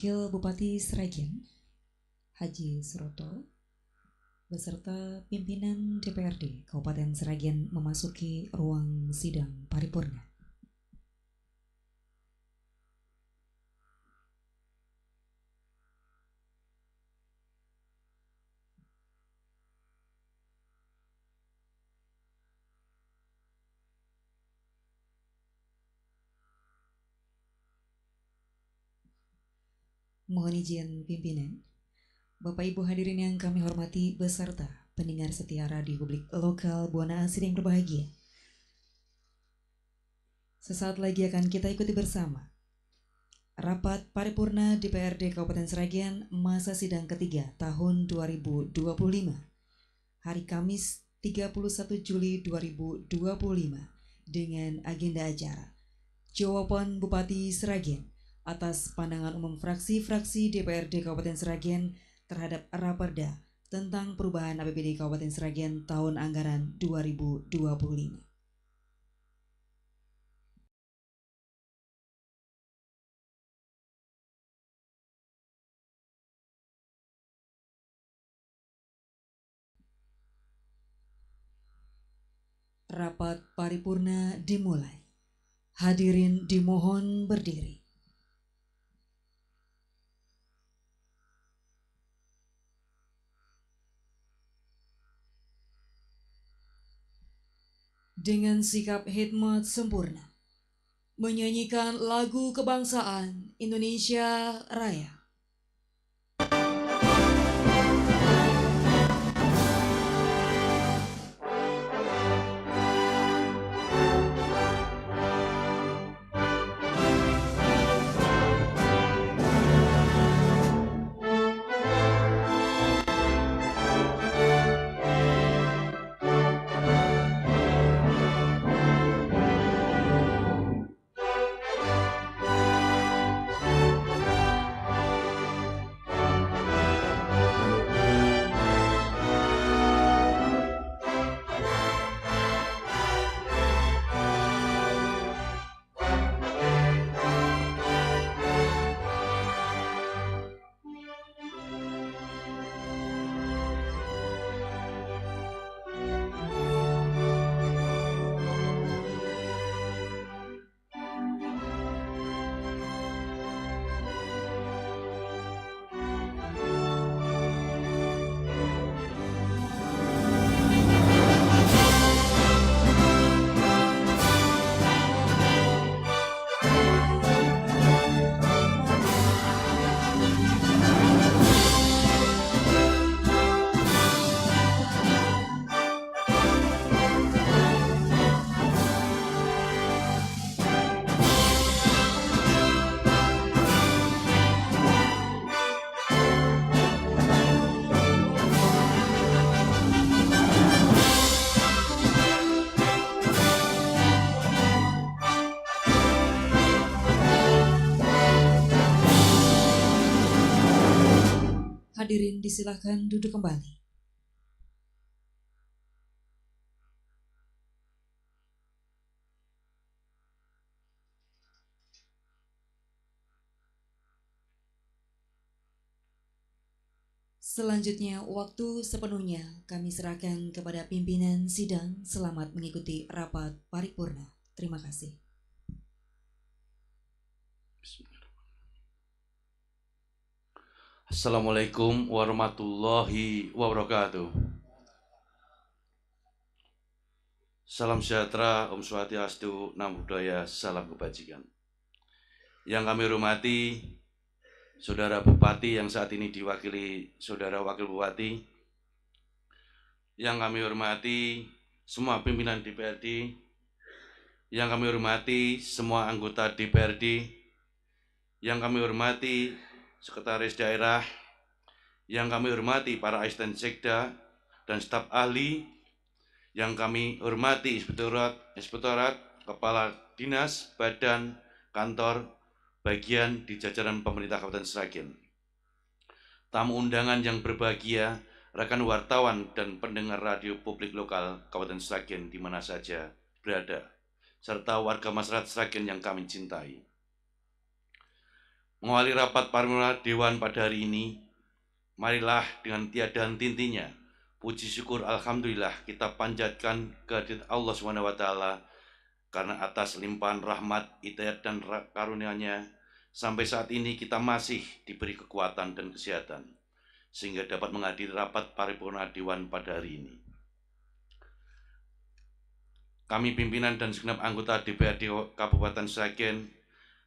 Wakil Bupati Sragen, Haji Suroto, beserta pimpinan DPRD Kabupaten Sragen memasuki ruang sidang paripurna. Mohon izin pimpinan, Bapak Ibu hadirin yang kami hormati beserta pendengar setia radio publik lokal Buana Asri yang berbahagia. Sesaat lagi akan kita ikuti bersama Rapat Paripurna DPRD Kabupaten Sragen masa sidang ketiga tahun 2025, hari Kamis 31 Juli 2025 dengan agenda acara jawaban Bupati Sragen atas pandangan umum fraksi-fraksi DPRD Kabupaten Sragen terhadap Raperda tentang perubahan APBD Kabupaten Sragen tahun anggaran 2025. Rapat paripurna dimulai. Hadirin dimohon berdiri. Dengan sikap hikmat sempurna, menyanyikan lagu kebangsaan Indonesia Raya. Hadirin disilahkan duduk kembali. Selanjutnya, waktu sepenuhnya kami serahkan kepada pimpinan sidang. Selamat mengikuti rapat paripurna. Terima kasih. Assalamualaikum warahmatullahi wabarakatuh. Salam sejahtera, Om Swastiastu, Namo Buddhaya, salam kebajikan. Yang kami hormati Saudara Bupati yang saat ini diwakili Saudara Wakil Bupati. Yang kami hormati semua pimpinan DPRD. Yang kami hormati semua anggota DPRD. Yang kami hormati Sekretaris Daerah, yang kami hormati para asisten sekda dan staf ahli, yang kami hormati inspektorat, kepala dinas, badan, kantor, bagian di jajaran pemerintah Kabupaten Sragen. Tamu undangan yang berbahagia, rekan wartawan dan pendengar radio publik lokal Kabupaten Sragen di mana saja berada, serta warga masyarakat Sragen yang kami cintai. Mengawali rapat paripurna Dewan pada hari ini, marilah dengan tiada henti-hentinya puji syukur alhamdulillah kita panjatkan kehadirat Allah SWT, karena atas limpahan rahmat, hidayat dan karunia-Nya sampai saat ini kita masih diberi kekuatan dan kesehatan sehingga dapat menghadiri rapat paripurna Dewan pada hari ini. Kami pimpinan dan segenap anggota DPRD Kabupaten Sragen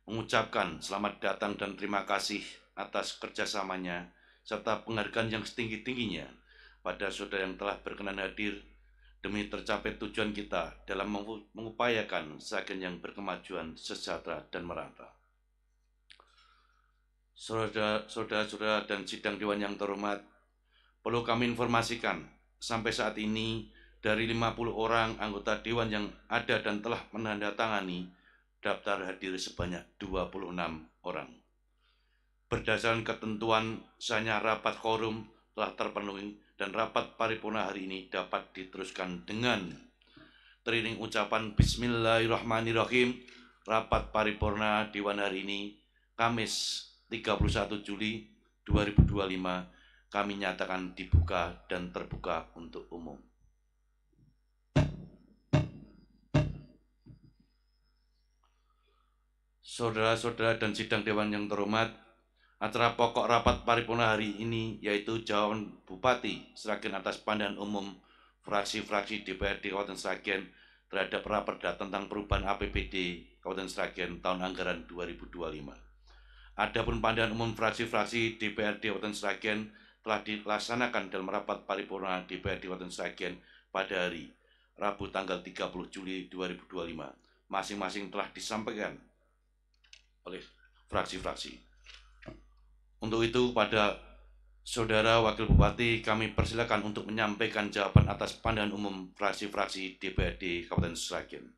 mengucapkan selamat datang dan terima kasih atas kerjasamanya serta penghargaan yang setinggi-tingginya pada saudara yang telah berkenan hadir demi tercapai tujuan kita dalam mengupayakan Sragen yang berkemajuan, sejahtera, dan merata. Saudara-saudara dan sidang Dewan yang terhormat, perlu kami informasikan, sampai saat ini dari 50 orang anggota Dewan yang ada dan telah menandatangani daftar hadir sebanyak 26 orang. Berdasarkan ketentuan sahnya rapat quorum telah terpenuhi dan rapat paripurna hari ini dapat diteruskan dengan teriring ucapan Bismillahirrahmanirrahim. Rapat paripurna Dewan hari ini, Kamis 31 Juli 2025, kami nyatakan dibuka dan terbuka untuk umum. Saudara-saudara dan sidang Dewan yang terhormat, acara pokok rapat paripurna hari ini yaitu jawaban Bupati Sragen atas pandangan umum fraksi-fraksi DPRD Kabupaten Sragen terhadap raperda tentang perubahan APBD Kabupaten Sragen tahun anggaran 2025. Adapun pandangan umum fraksi-fraksi DPRD Kabupaten Sragen telah dilaksanakan dalam rapat paripurna DPRD Kabupaten Sragen pada hari Rabu tanggal 30 Juli 2025. Masing-masing telah disampaikan oleh fraksi-fraksi. Untuk itu, pada Saudara Wakil Bupati, kami persilakan untuk menyampaikan jawaban atas pandangan umum fraksi-fraksi DPRD Kabupaten Sragen.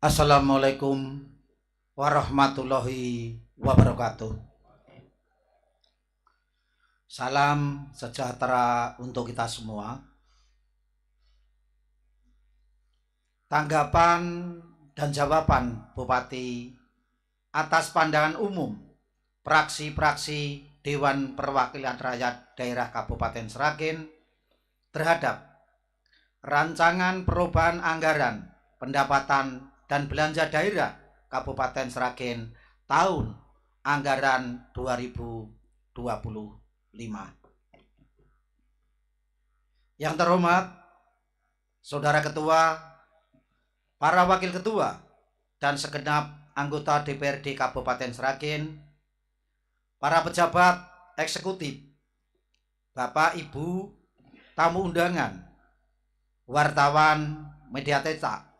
Assalamualaikum warahmatullahi wabarakatuh. Salam sejahtera untuk kita semua. Tanggapan dan jawaban Bupati atas pandangan umum fraksi-fraksi Dewan Perwakilan Rakyat Daerah Kabupaten Sragen terhadap rancangan perubahan anggaran pendapatan dan belanja daerah Kabupaten Sragen tahun anggaran 2025. Yang terhormat Saudara Ketua, para Wakil Ketua, dan segenap anggota DPRD Kabupaten Sragen, para pejabat eksekutif, Bapak Ibu, tamu undangan, wartawan, media cetak,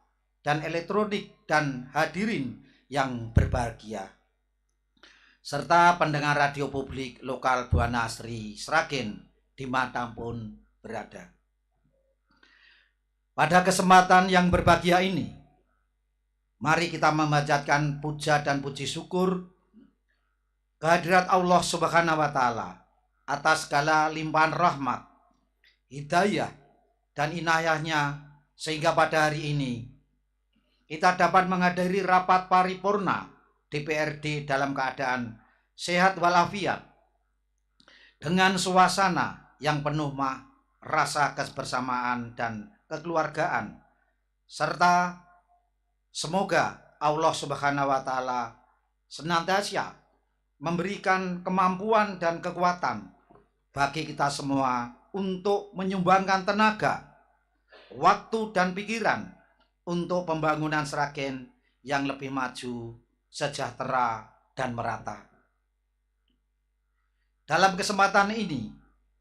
dan elektronik, dan hadirin yang berbahagia, serta pendengar radio publik lokal Buana Asri Sragen dimanapun berada. Pada kesempatan yang berbahagia ini, mari kita memanjatkan puja dan puji syukur kehadirat Allah Subhanahu wa Ta'ala atas segala limpahan rahmat, hidayah, dan inayahnya, sehingga pada hari ini kita dapat menghadiri rapat paripurna DPRD dalam keadaan sehat walafiat dengan suasana yang penuh rasa kebersamaan dan kekeluargaan, serta semoga Allah Subhanahu wa Ta'ala senantiasa memberikan kemampuan dan kekuatan bagi kita semua untuk menyumbangkan tenaga, waktu, dan pikiran untuk pembangunan Sragen yang lebih maju, sejahtera, dan merata. Dalam kesempatan ini,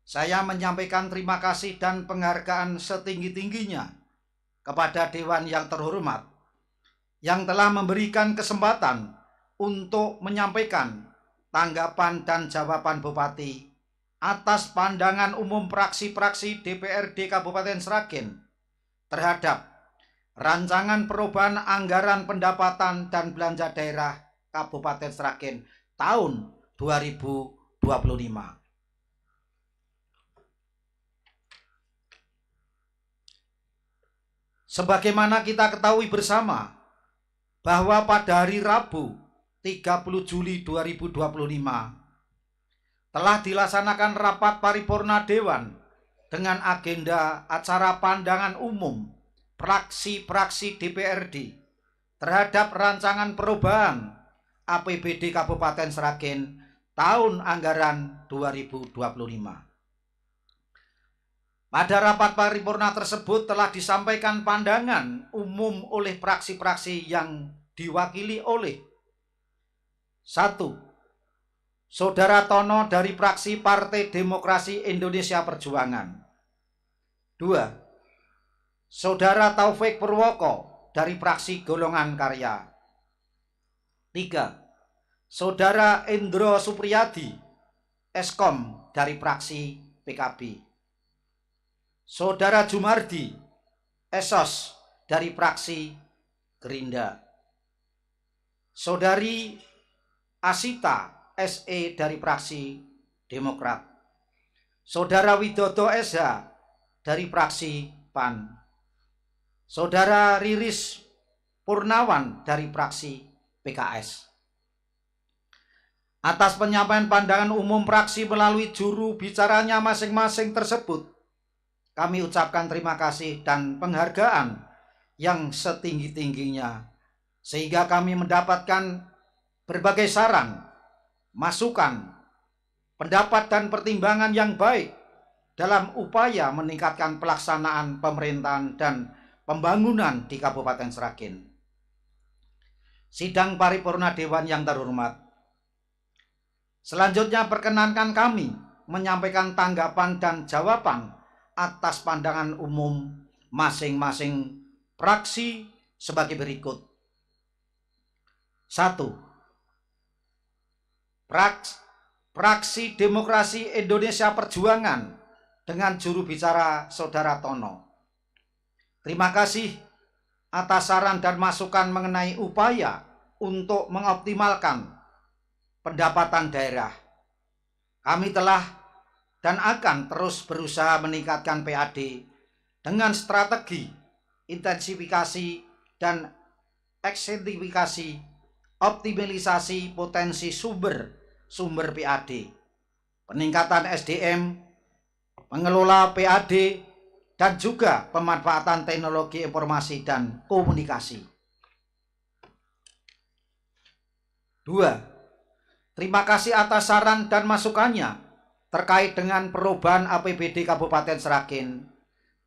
saya menyampaikan terima kasih dan penghargaan setinggi-tingginya kepada Dewan yang terhormat yang telah memberikan kesempatan untuk menyampaikan tanggapan dan jawaban Bupati atas pandangan umum fraksi-fraksi DPRD Kabupaten Sragen terhadap rancangan perubahan anggaran pendapatan dan belanja daerah Kabupaten Sragen tahun 2025. Sebagaimana kita ketahui bersama bahwa pada hari Rabu 30 Juli 2025 telah dilaksanakan rapat paripurna Dewan dengan agenda acara pandangan umum fraksi-fraksi DPRD terhadap rancangan perubahan APBD Kabupaten Sragen tahun anggaran 2025. Pada rapat paripurna tersebut telah disampaikan pandangan umum oleh fraksi-fraksi yang diwakili oleh 1. Saudara Tono dari fraksi Partai Demokrasi Indonesia Perjuangan. 2. Saudara Taufik Purwoko dari fraksi Golongan Karya. 3. Saudara Endro Supriyadi Eskom dari fraksi PKB. Saudara Jumardi Esos dari fraksi Gerindra. Saudari Asita SE dari fraksi Demokrat. Saudara Widodo SH dari fraksi PAN. Saudara Riris Purnawan dari fraksi PKS. Atas penyampaian pandangan umum fraksi melalui juru bicaranya masing-masing tersebut, kami ucapkan terima kasih dan penghargaan yang setinggi-tingginya, sehingga kami mendapatkan berbagai saran, masukan, pendapat dan pertimbangan yang baik dalam upaya meningkatkan pelaksanaan pemerintahan dan pembangunan di Kabupaten Sragen. Sidang paripurna Dewan yang terhormat, selanjutnya perkenankan kami menyampaikan tanggapan dan jawaban atas pandangan umum masing-masing fraksi sebagai berikut. 1. Fraksi Demokrasi Indonesia Perjuangan dengan juru bicara Saudara Tono. Terima kasih atas saran dan masukan mengenai upaya untuk mengoptimalkan pendapatan daerah. Kami telah dan akan terus berusaha meningkatkan PAD dengan strategi intensifikasi dan eksentifikasi optimalisasi potensi sumber PAD, peningkatan SDM, mengelola PAD, dan juga pemanfaatan teknologi informasi dan komunikasi. 2. Terima kasih atas saran dan masukannya terkait dengan perubahan APBD Kabupaten Sragen,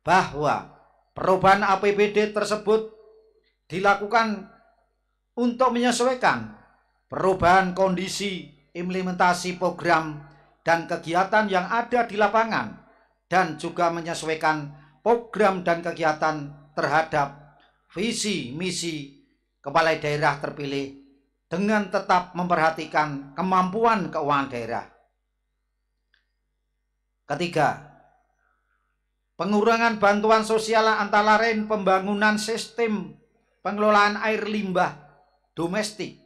bahwa perubahan APBD tersebut dilakukan untuk menyesuaikan perubahan kondisi implementasi program dan kegiatan yang ada di lapangan, dan juga menyesuaikan program dan kegiatan terhadap visi misi kepala daerah terpilih dengan tetap memperhatikan kemampuan keuangan daerah. Ketiga, pengurangan bantuan sosial antara lain pembangunan sistem pengelolaan air limbah domestik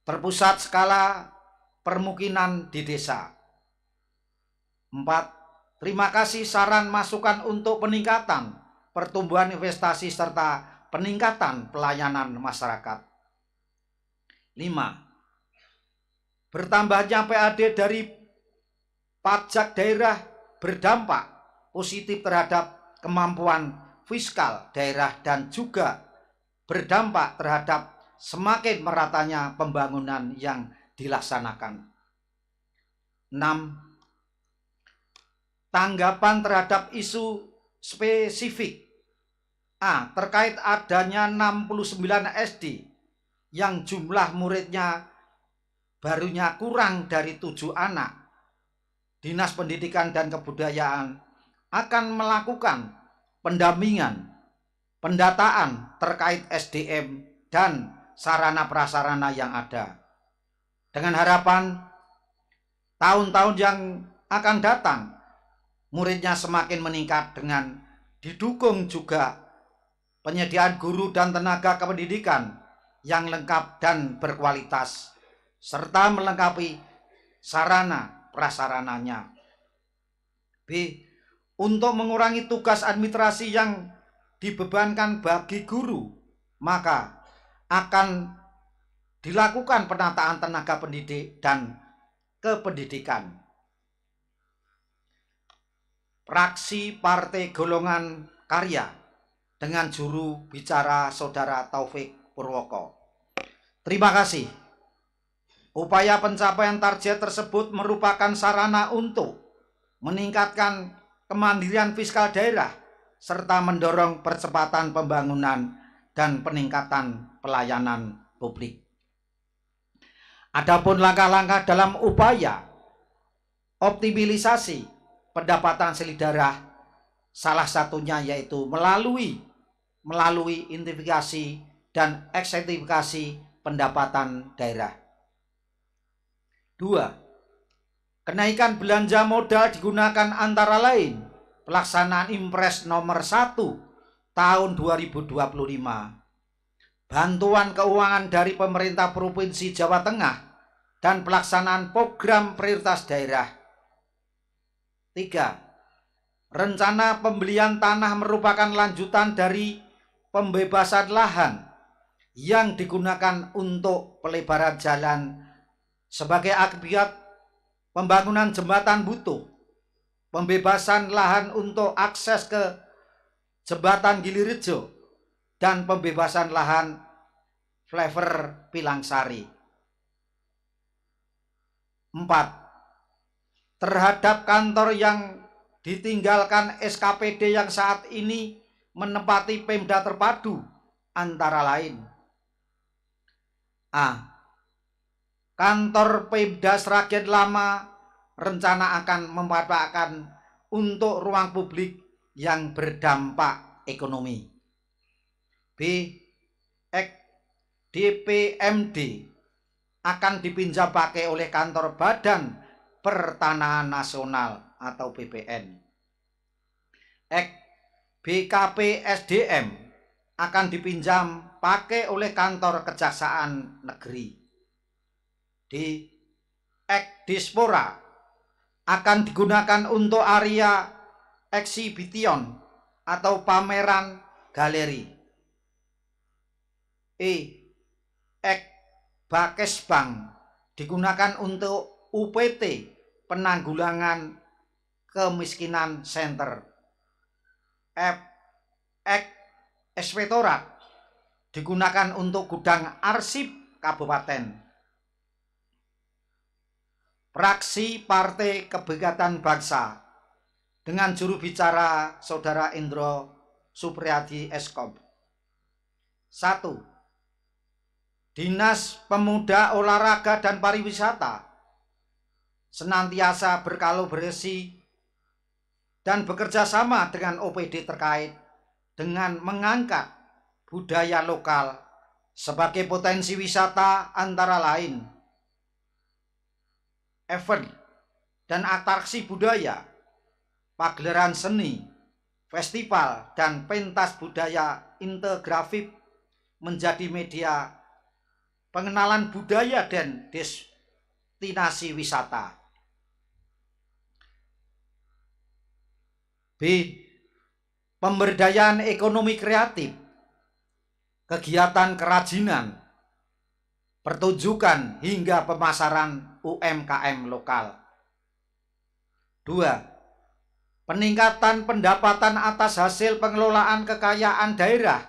terpusat skala permukiman di desa. 4. Terima kasih saran masukan untuk peningkatan pertumbuhan investasi serta peningkatan pelayanan masyarakat. 5. Bertambahnya PAD dari pajak daerah berdampak positif terhadap kemampuan fiskal daerah dan juga berdampak terhadap semakin meratanya pembangunan yang dilaksanakan. 6. Tanggapan terhadap isu spesifik A. Terkait adanya 69 SD yang jumlah muridnya barunya kurang dari 7 anak, Dinas Pendidikan dan Kebudayaan akan melakukan pendampingan, pendataan terkait SDM dan sarana prasarana yang ada. Dengan harapan tahun-tahun yang akan datang, muridnya semakin meningkat dengan didukung juga penyediaan guru dan tenaga kependidikan yang lengkap dan berkualitas, serta melengkapi sarana prasarananya. B. Untuk mengurangi tugas administrasi yang dibebankan bagi guru, maka akan dilakukan penataan tenaga pendidik dan kependidikan. Praksi Partai Golongan Karya dengan juru bicara Saudara Taufik Purwoko. Terima kasih. Upaya pencapaian target tersebut merupakan sarana untuk meningkatkan kemandirian fiskal daerah serta mendorong percepatan pembangunan dan peningkatan pelayanan publik. Adapun langkah-langkah dalam upaya optimalisasi pendapatan selidarah, salah satunya yaitu melalui identifikasi dan eksentifikasi pendapatan daerah. 2. Kenaikan belanja modal digunakan antara lain pelaksanaan Impres nomor 1 tahun 2025, bantuan keuangan dari pemerintah Provinsi Jawa Tengah, dan pelaksanaan program prioritas daerah. 3. Rencana pembelian tanah merupakan lanjutan dari pembebasan lahan yang digunakan untuk pelebaran jalan sebagai akibat pembangunan jembatan Butuh, pembebasan lahan untuk akses ke jembatan Gilirejo, dan pembebasan lahan flyover Pilangsari. 4. Terhadap kantor yang ditinggalkan SKPD yang saat ini menempati Pemda Terpadu antara lain: A. Kantor Pemda Sragen Lama rencana akan memanfaatkan untuk ruang publik yang berdampak ekonomi. B. DPMD akan dipinjam pakai oleh kantor Badan Pertanahan Nasional atau BPN. BKP SDM akan dipinjam pakai oleh kantor Kejaksaan Negeri. D. Dispora akan digunakan untuk area exhibition atau pameran galeri. E. Bakesbank digunakan untuk UPT penanggulangan kemiskinan center. F. Inspektorat digunakan untuk gudang arsip kabupaten. Praksi Partai Kebangkitan Bangsa dengan juru bicara Saudara Indro Supriyadi Eskom. 1. Dinas Pemuda, Olahraga dan Pariwisata senantiasa berkolaborasi dan bekerja sama dengan OPD terkait dengan mengangkat budaya lokal sebagai potensi wisata antara lain event dan atraksi budaya, pagelaran seni, festival, dan pentas budaya integratif menjadi media pengenalan budaya dan destinasi wisata. B. Pemberdayaan ekonomi kreatif, kegiatan kerajinan, pertunjukan hingga pemasaran UMKM lokal. 2. Peningkatan pendapatan atas hasil pengelolaan kekayaan daerah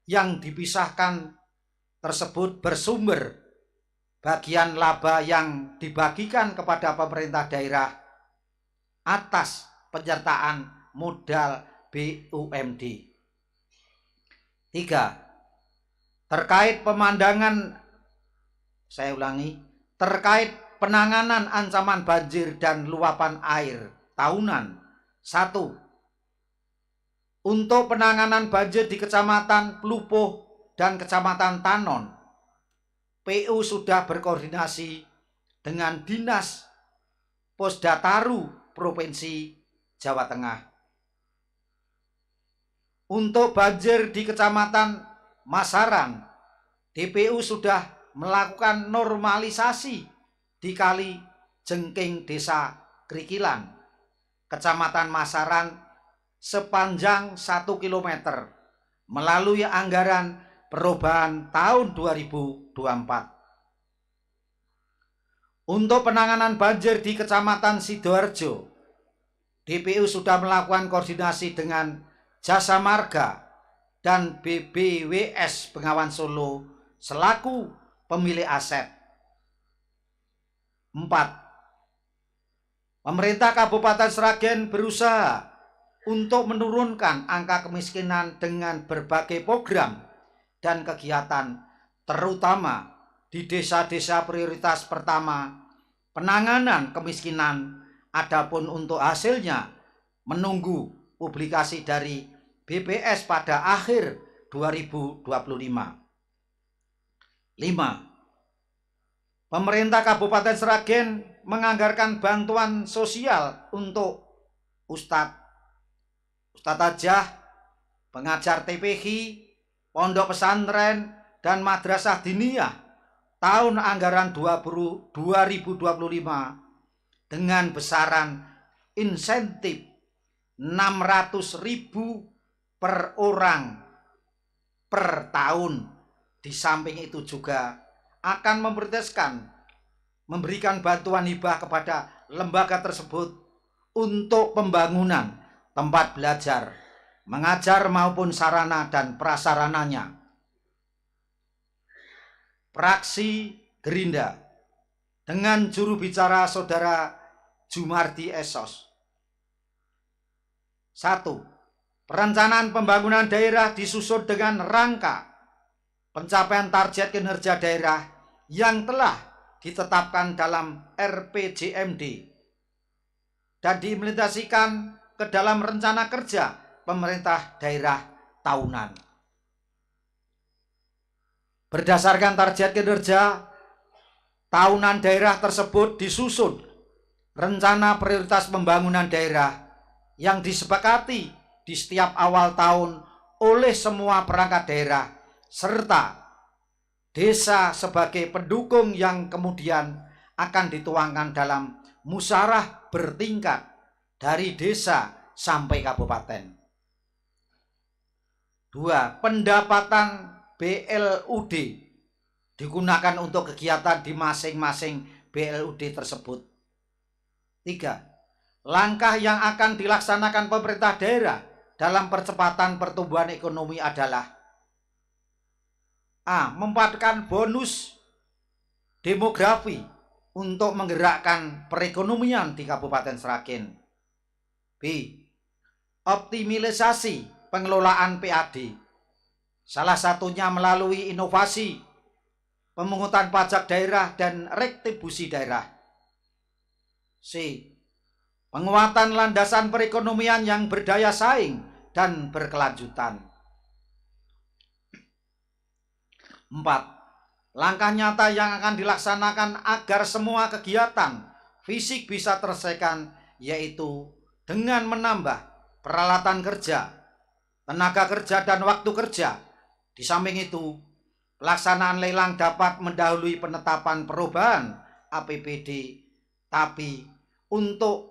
yang dipisahkan tersebut bersumber bagian laba yang dibagikan kepada pemerintah daerah atas penyertaan modal BUMD. 3. Terkait penanganan ancaman banjir dan luapan air tahunan. 1. Untuk penanganan banjir di Kecamatan Plupuh dan Kecamatan Tanon PU sudah berkoordinasi dengan Dinas Posdataru Provinsi Jawa Tengah. Untuk banjir di Kecamatan Masaran, DPU sudah melakukan normalisasi di Kali Jengking Desa Krikilan, Kecamatan Masaran sepanjang 1 km melalui anggaran perubahan tahun 2024. Untuk penanganan banjir di Kecamatan Sidoarjo, DPU sudah melakukan koordinasi dengan Jasa Marga dan BBWS Bengawan Solo selaku pemilik aset. 4. Pemerintah Kabupaten Sragen berusaha untuk menurunkan angka kemiskinan dengan berbagai program dan kegiatan, terutama di desa-desa prioritas pertama penanganan kemiskinan. Adapun untuk hasilnya menunggu publikasi dari BPS pada akhir 2025. 5. Pemerintah Kabupaten Sragen menganggarkan bantuan sosial untuk ustadzah, pengajar TPQ, pondok pesantren, dan madrasah diniyah tahun anggaran 2025 dengan besaran insentif 600.000 per orang per tahun. Di samping itu juga akan memberikan bantuan hibah kepada lembaga tersebut untuk pembangunan tempat belajar, mengajar maupun sarana dan prasarananya. Fraksi Gerindra dengan juru bicara Saudara Jumardi Esos. 1. Perencanaan pembangunan daerah disusun dengan rangka pencapaian target kinerja daerah yang telah ditetapkan dalam RPJMD dan diimplementasikan ke dalam rencana kerja pemerintah daerah tahunan. Berdasarkan target kinerja tahunan daerah tersebut disusun rencana prioritas pembangunan daerah yang disepakati di setiap awal tahun oleh semua perangkat daerah serta desa sebagai pendukung yang kemudian akan dituangkan dalam musyawarah bertingkat dari desa sampai kabupaten. 2. Pendapatan BLUD digunakan untuk kegiatan di masing-masing BLUD tersebut. 3. Langkah yang akan dilaksanakan pemerintah daerah dalam percepatan pertumbuhan ekonomi adalah: A. Memanfaatkan bonus demografi untuk menggerakkan perekonomian di Kabupaten Sragen. B. Optimalisasi pengelolaan PAD, salah satunya melalui inovasi pemungutan pajak daerah dan retribusi daerah. C. Penguatan landasan perekonomian yang berdaya saing dan berkelanjutan. 4. Langkah nyata yang akan dilaksanakan agar semua kegiatan fisik bisa terselesaikan, yaitu dengan menambah peralatan kerja, tenaga kerja, dan waktu kerja. Di samping itu, pelaksanaan lelang dapat mendahului penetapan perubahan APBD, tapi untuk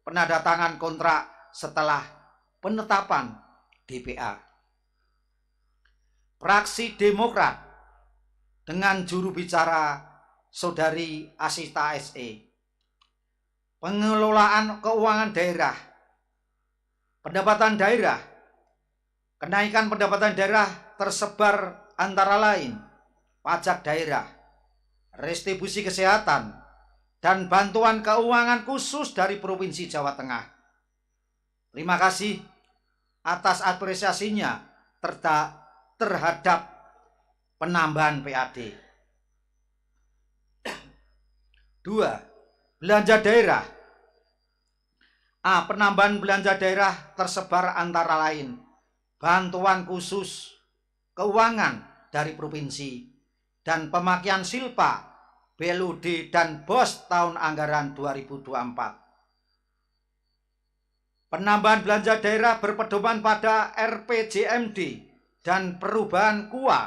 penandatangan kontrak setelah penetapan DPA. Fraksi Demokrat dengan juru bicara Saudari Asita SE. Pengelolaan keuangan daerah. Pendapatan daerah. Kenaikan pendapatan daerah tersebar antara lain pajak daerah, retribusi kesehatan, dan bantuan keuangan khusus dari Provinsi Jawa Tengah. Terima kasih atas apresiasinya terhadap penambahan PAD. 2. Belanja daerah. A. Penambahan belanja daerah tersebar antara lain bantuan khusus keuangan dari provinsi dan pemakaian silpa BLUD dan BOS tahun anggaran 2024. Penambahan belanja daerah berpedoman pada RPJMD dan perubahan KUA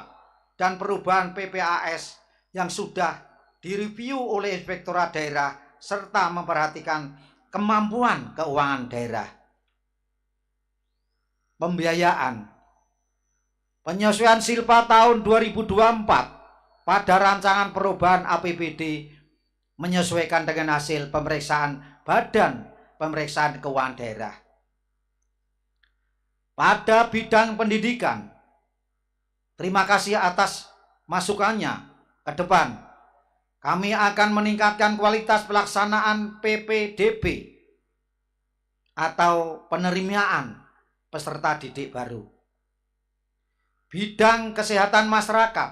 dan perubahan PPAS yang sudah direview oleh Inspektorat Daerah serta memperhatikan kemampuan keuangan daerah. Pembiayaan. Penyesuaian silpa tahun 2024 pada rancangan perubahan APBD menyesuaikan dengan hasil pemeriksaan Badan Pemeriksaan Keuangan Daerah. Pada bidang pendidikan, terima kasih atas masukannya. Ke depan, kami akan meningkatkan kualitas pelaksanaan PPDB atau penerimaan peserta didik baru. Bidang kesehatan masyarakat,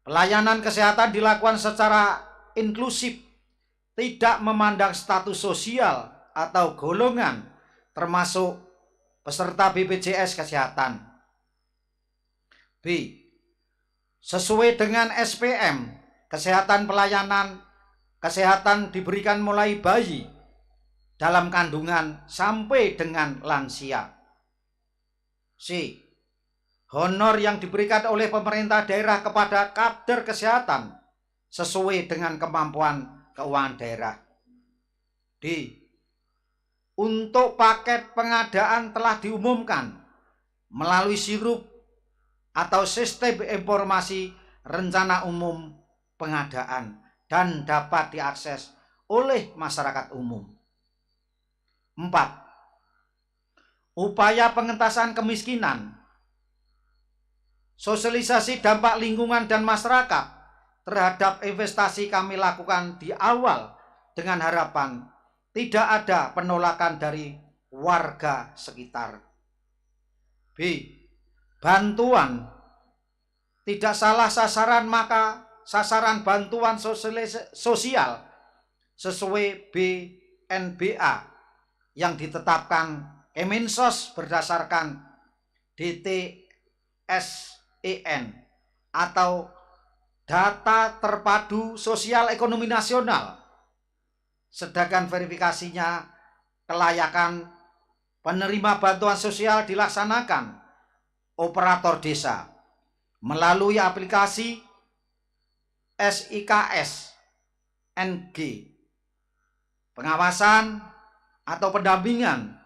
pelayanan kesehatan dilakukan secara inklusif, tidak memandang status sosial atau golongan, termasuk peserta BPJS Kesehatan. B. Sesuai dengan SPM, kesehatan pelayanan kesehatan diberikan mulai bayi dalam kandungan sampai dengan lansia. C. Honor yang diberikan oleh pemerintah daerah kepada kader kesehatan sesuai dengan kemampuan keuangan daerah. D. Untuk paket pengadaan telah diumumkan melalui sirup atau sistem informasi rencana umum pengadaan dan dapat diakses oleh masyarakat umum. 4. Upaya pengentasan kemiskinan. Sosialisasi dampak lingkungan dan masyarakat terhadap investasi kami lakukan di awal dengan harapan tidak ada penolakan dari warga sekitar. B. Bantuan. Tidak salah sasaran, maka sasaran bantuan sosial sesuai BNBA yang ditetapkan Kemensos berdasarkan DTSEN atau Data Terpadu Sosial Ekonomi Nasional, sedangkan verifikasinya kelayakan penerima bantuan sosial dilaksanakan operator desa melalui aplikasi SIKS NG. Pengawasan atau pendampingan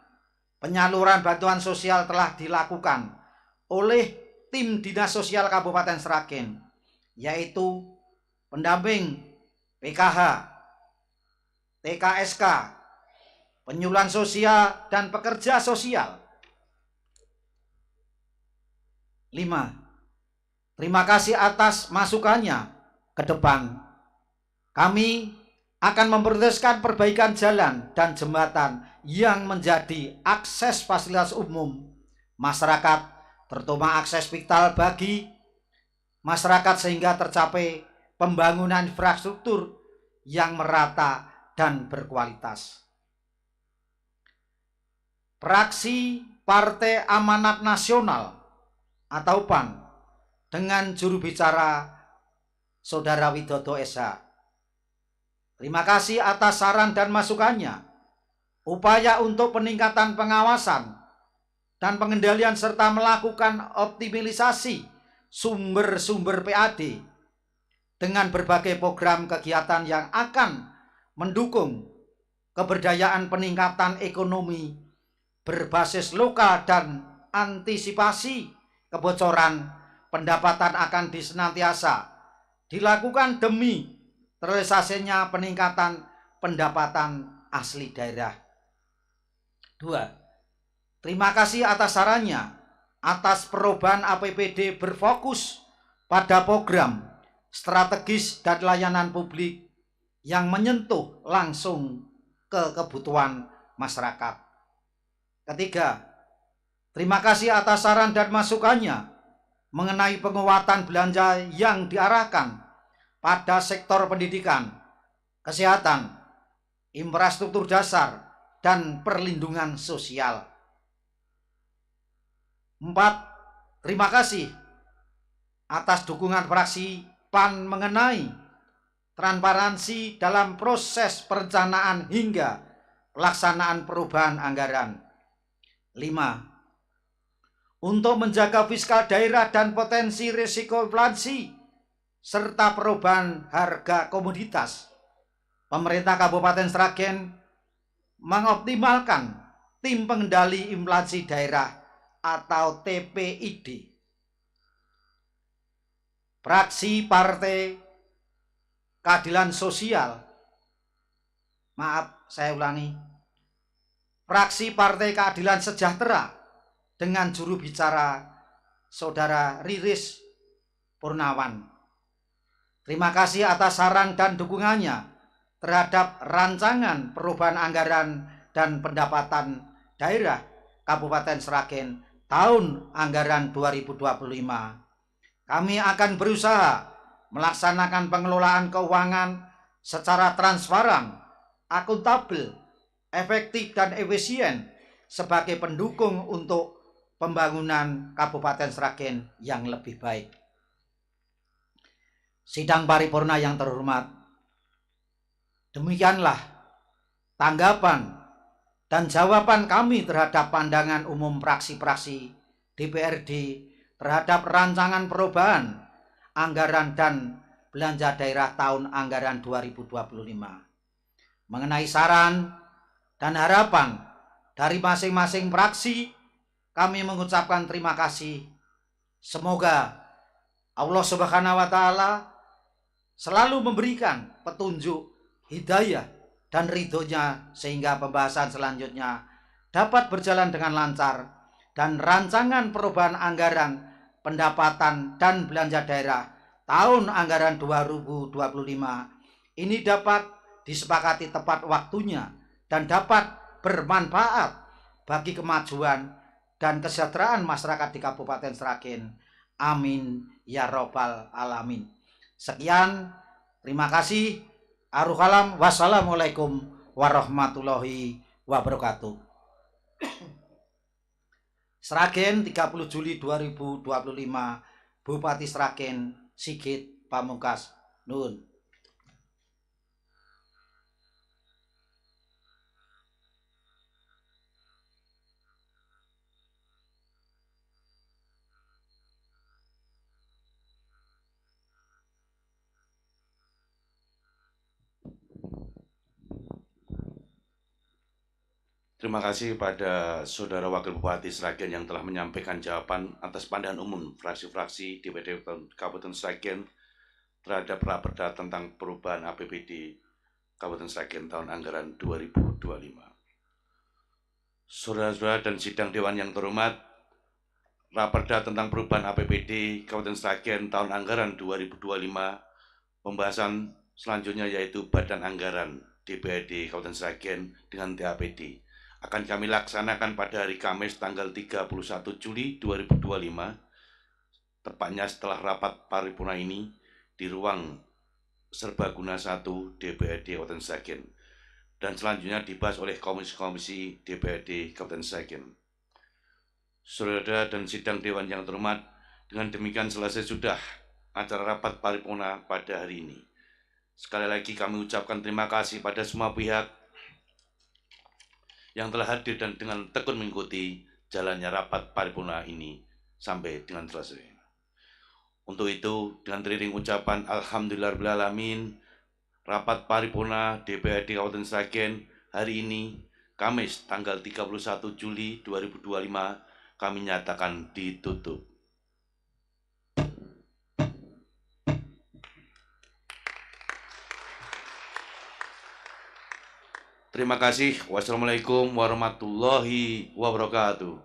penyaluran bantuan sosial telah dilakukan oleh tim Dinas Sosial Kabupaten Sragen, yaitu pendamping PKH, TKSK, penyuluhan sosial, dan pekerja sosial. 5. Terima kasih atas masukannya. Ke depan, kami akan memprioritaskan perbaikan jalan dan jembatan yang menjadi akses fasilitas umum masyarakat, terutama akses vital bagi masyarakat sehingga tercapai pembangunan infrastruktur yang merata dan berkualitas. Fraksi Partai Amanat Nasional atau PAN dengan juru bicara Saudara Widodo SH. Terima kasih atas saran dan masukannya. Upaya untuk peningkatan pengawasan dan pengendalian serta melakukan optimalisasi sumber-sumber PAD dengan berbagai program kegiatan yang akan mendukung keberdayaan peningkatan ekonomi berbasis lokal dan antisipasi kebocoran pendapatan akan senantiasa dilakukan demi terrealisasinya peningkatan pendapatan asli daerah. 2. Terima kasih atas sarannya atas perubahan APBD berfokus pada program strategis dan layanan publik yang menyentuh langsung ke kebutuhan masyarakat. 3. Terima kasih atas saran dan masukannya mengenai penguatan belanja yang diarahkan pada sektor pendidikan, kesehatan, infrastruktur dasar, dan perlindungan sosial. 4. Terima kasih atas dukungan fraksi PAN mengenai transparansi dalam proses perencanaan hingga pelaksanaan perubahan anggaran. 5. Untuk menjaga fiskal daerah dan potensi risiko inflasi serta perubahan harga komoditas, pemerintah Kabupaten Sragen mengoptimalkan tim pengendali inflasi daerah atau TPID. Fraksi Partai Keadilan Sosial, Fraksi Partai Keadilan Sejahtera dengan juru bicara Saudara Riris Purnawan. Terima kasih atas saran dan dukungannya terhadap rancangan perubahan anggaran dan pendapatan daerah Kabupaten Sragen tahun anggaran 2025. Kami akan berusaha melaksanakan pengelolaan keuangan secara transparan, akuntabel, efektif dan efisien sebagai pendukung untuk pembangunan Kabupaten Sragen yang lebih baik. Sidang paripurna yang terhormat, demikianlah tanggapan dan jawaban kami terhadap pandangan umum fraksi-fraksi DPRD terhadap rancangan perubahan anggaran dan belanja daerah tahun anggaran 2025. Mengenai saran dan harapan dari masing-masing fraksi, kami mengucapkan terima kasih. Semoga Allah Subhanahu wa Ta'ala selalu memberikan petunjuk, hidayah, dan ridhonya sehingga pembahasan selanjutnya dapat berjalan dengan lancar dan rancangan perubahan anggaran, pendapatan, dan belanja daerah tahun anggaran 2025 ini dapat disepakati tepat waktunya dan dapat bermanfaat bagi kemajuan dan kesejahteraan masyarakat di Kabupaten Sragen. Amin ya robbal alamin. Sekian, terima kasih. Aruhalam, wassalamualaikum warahmatullahi wabarakatuh. Sragen 30 Juli 2025, Bupati Sragen Sigit Pamungkas. Nuhun. Terima kasih pada Saudara Wakil Bupati Sragen yang telah menyampaikan jawaban atas pandangan umum fraksi-fraksi DPRD Kabupaten Sragen terhadap raperda tentang perubahan APBD Kabupaten Sragen tahun anggaran 2025. Saudara-saudara dan sidang Dewan yang terhormat, raperda tentang perubahan APBD Kabupaten Sragen tahun anggaran 2025, pembahasan selanjutnya yaitu Badan Anggaran DPRD Kabupaten Sragen dengan TAPD akan kami laksanakan pada hari Kamis tanggal 31 Juli 2025, tepatnya setelah rapat paripurna ini di ruang Serbaguna 1 DPRD Kabupaten Sragen, dan selanjutnya dibahas oleh komisi-komisi DPRD Kabupaten Sragen. Saudara dan sidang Dewan yang terhormat, dengan demikian selesai sudah acara rapat paripurna pada hari ini. Sekali lagi kami ucapkan terima kasih pada semua pihak yang telah hadir dan dengan tekun mengikuti jalannya rapat paripurna ini sampai dengan selesai. Untuk itu, dengan teriring ucapan Alhamdulillahirrahmanirrahim, rapat paripurna DPRD Kabupaten Sragen hari ini, Kamis tanggal 31 Juli 2025, kami nyatakan ditutup. Terima kasih. Wassalamualaikum warahmatullahi wabarakatuh.